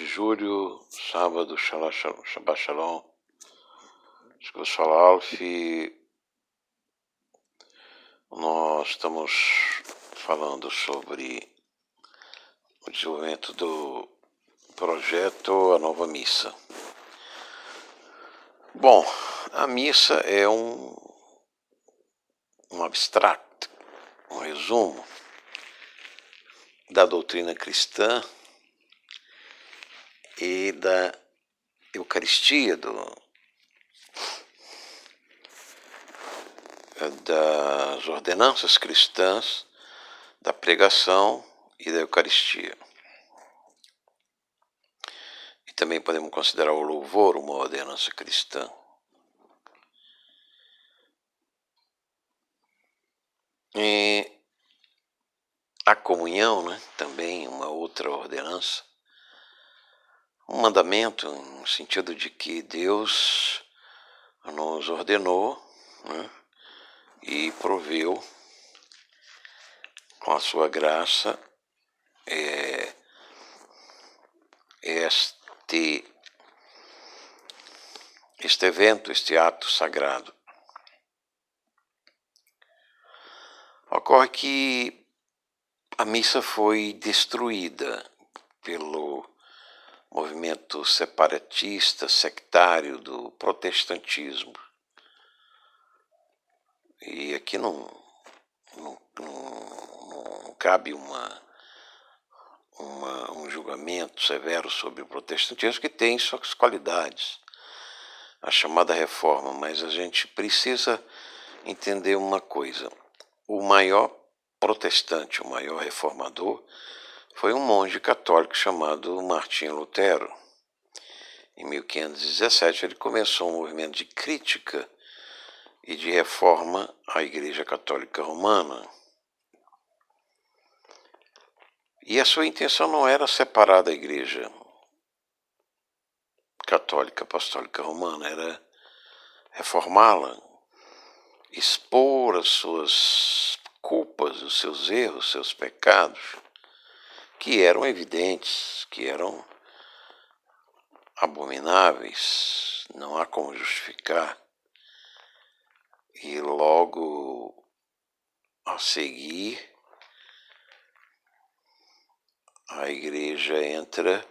de julho, sábado, Shabbat Shalom. Shalom. Nós estamos falando sobre o desenvolvimento do projeto A Nova Missa. Bom, a missa é um abstrato, um resumo da doutrina cristã e da Eucaristia, das ordenanças cristãs, da pregação e da Eucaristia. E também podemos considerar o louvor uma ordenança cristã. E a comunhão, também uma outra ordenança, um mandamento no sentido de que Deus nos ordenou, e proveu com a sua graça este evento, este ato sagrado. Ocorre que a missa foi destruída pelo movimento separatista, sectário do protestantismo. E aqui não cabe um julgamento severo sobre o protestantismo, que tem suas qualidades, a chamada reforma, mas a gente precisa entender uma coisa: o maior protestante, o maior reformador, foi um monge católico chamado Martinho Lutero. Em 1517 ele começou um movimento de crítica e de reforma à Igreja Católica Romana. E a sua intenção não era separar da Igreja Católica Apostólica Romana, era reformá-la, expor as suas culpas, os seus erros, os seus pecados, que eram evidentes, que eram abomináveis, não há como justificar. E logo a seguir, a Igreja entra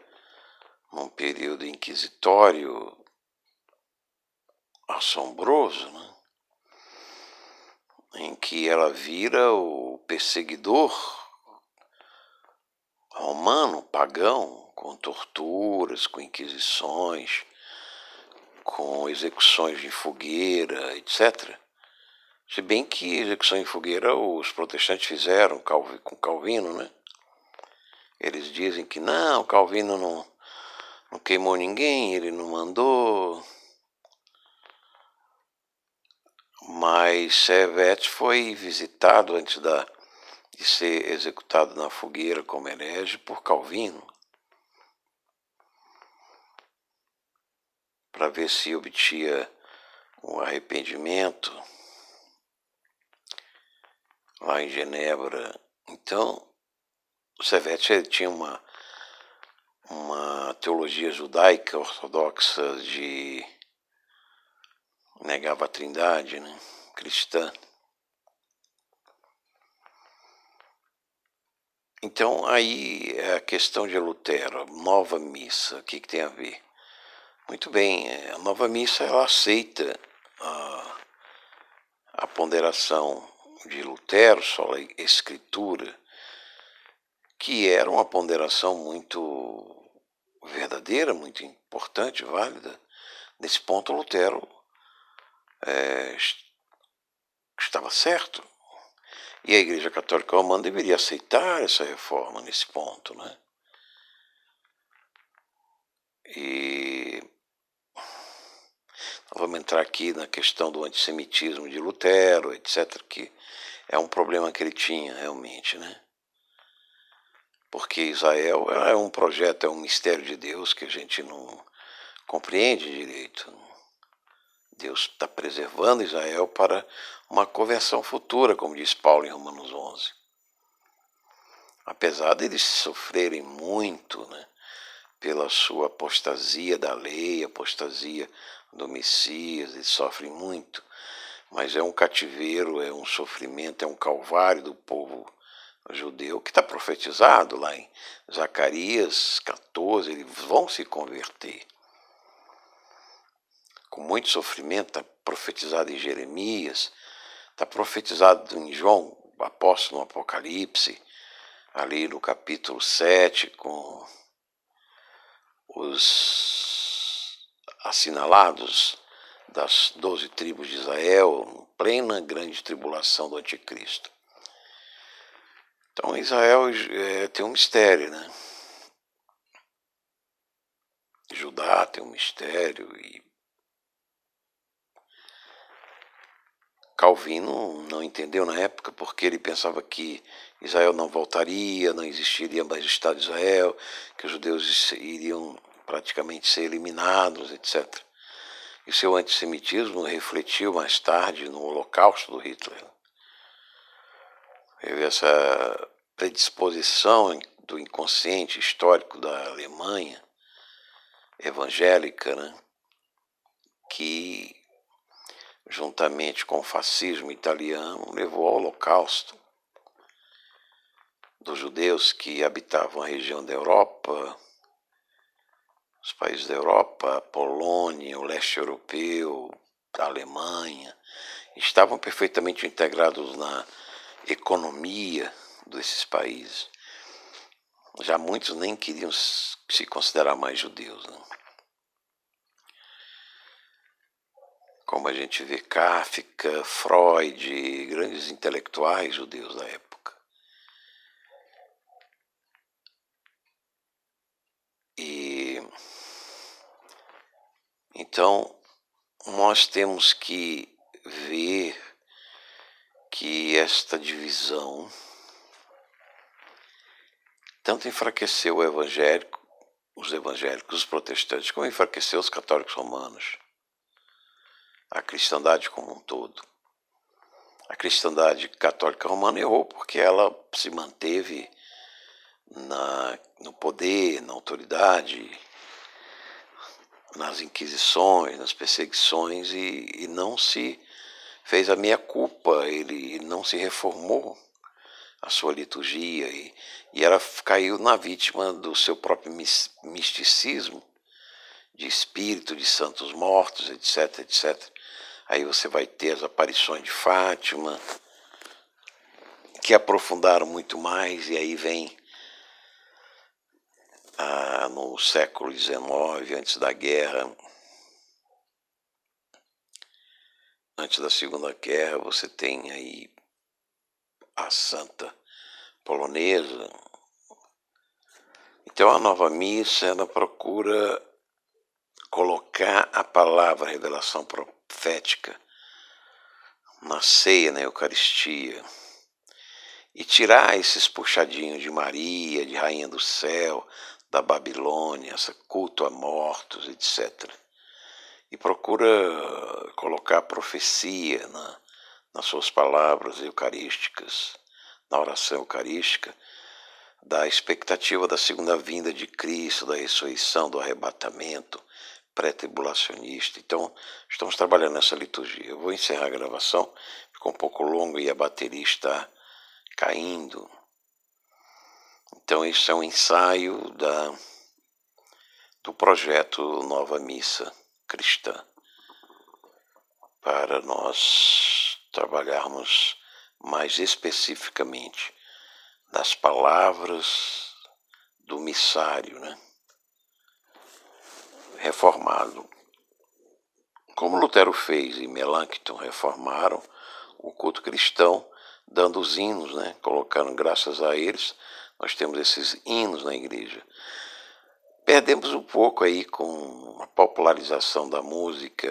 num período inquisitório assombroso, em que ela vira o perseguidor romano, pagão, com torturas, com inquisições, com execuções de fogueira, etc. Se bem que execução em fogueira os protestantes fizeram com Calvino, Eles dizem que não, Calvino não queimou ninguém, ele não mandou. Mas Servet foi visitado antes de ser executado na fogueira como herege por Calvino, para ver se obtinha um arrependimento lá em Genebra. Então, Servet tinha uma teologia judaica ortodoxa negava a trindade, cristã. Então, aí é a questão de Lutero, nova missa, o que tem a ver? Muito bem, a nova missa ela aceita a ponderação de Lutero sobre a Escritura, que era uma ponderação muito verdadeira, muito importante, válida. Nesse ponto, Lutero estava certo. E a Igreja Católica Romana deveria aceitar essa reforma nesse ponto, E vamos entrar aqui na questão do antissemitismo de Lutero, etc., que é um problema que ele tinha realmente, Porque Israel é um projeto, é um mistério de Deus que a gente não compreende direito. Deus está preservando Israel para uma conversão futura, como diz Paulo em Romanos 11. Apesar de eles sofrerem muito, pela sua apostasia da lei, apostasia do Messias, eles sofrem muito, mas é um cativeiro, é um sofrimento, é um calvário do povo judeu que está profetizado lá em Zacarias 14, eles vão se converter. Com muito sofrimento, está profetizado em Jeremias, está profetizado em João, apóstolo no Apocalipse, ali no capítulo 7, com os assinalados das 12 tribos de Israel, em plena grande tribulação do anticristo. Então Israel tem um mistério, né? Judá tem um mistério e Calvino não entendeu na época porque ele pensava que Israel não voltaria, não existiria mais Estado de Israel, que os judeus iriam praticamente ser eliminados, etc. E seu antissemitismo refletiu mais tarde no Holocausto do Hitler. Teve essa predisposição do inconsciente histórico da Alemanha evangélica, né, que juntamente com o fascismo italiano levou ao Holocausto dos judeus que habitavam a região da Europa, os países da Europa, a Polônia, o leste europeu, a Alemanha, estavam perfeitamente integrados na economia desses países. Já muitos nem queriam se considerar mais judeus, né? Como a gente vê Kafka, Freud, grandes intelectuais judeus da época. E então nós temos que ver que esta divisão tanto enfraqueceu os evangélicos, os protestantes, como enfraqueceu os católicos romanos, a cristandade como um todo. A cristandade católica romana errou porque ela se manteve no poder, na autoridade, nas inquisições, nas perseguições e não se fez a meia-culpa, ele não se reformou a sua liturgia e ela caiu na vítima do seu próprio misticismo, de espírito de santos mortos, etc, etc. Aí você vai ter as aparições de Fátima, que aprofundaram muito mais, e aí vem no século XIX, antes da guerra, antes da Segunda Guerra, você tem aí a Santa Polonesa. Então a nova missa, ela procura colocar a palavra, a revelação profética na ceia, na Eucaristia, e tirar esses puxadinhos de Maria, de Rainha do Céu, da Babilônia, esse culto a mortos, etc. E procura colocar a profecia nas suas palavras eucarísticas, na oração eucarística, da expectativa da segunda vinda de Cristo, da ressurreição, do arrebatamento pré-tribulacionista. Então, estamos trabalhando nessa liturgia. Eu vou encerrar a gravação, ficou um pouco longo e a bateria está caindo. Então, isso é um ensaio do projeto Nova Missa Cristã, para nós trabalharmos mais especificamente das palavras do missário, né? Reformado. Como Lutero fez e Melanchthon reformaram o culto cristão, dando os hinos, né? Colocando graças a eles, nós temos esses hinos na igreja. Perdemos um pouco aí com a popularização da música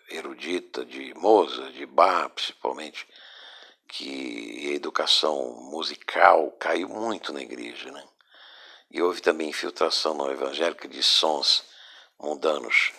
erudita de Mozart, de Bach, principalmente, que a educação musical caiu muito na igreja, né? E houve também infiltração no evangélico de sons mundanos.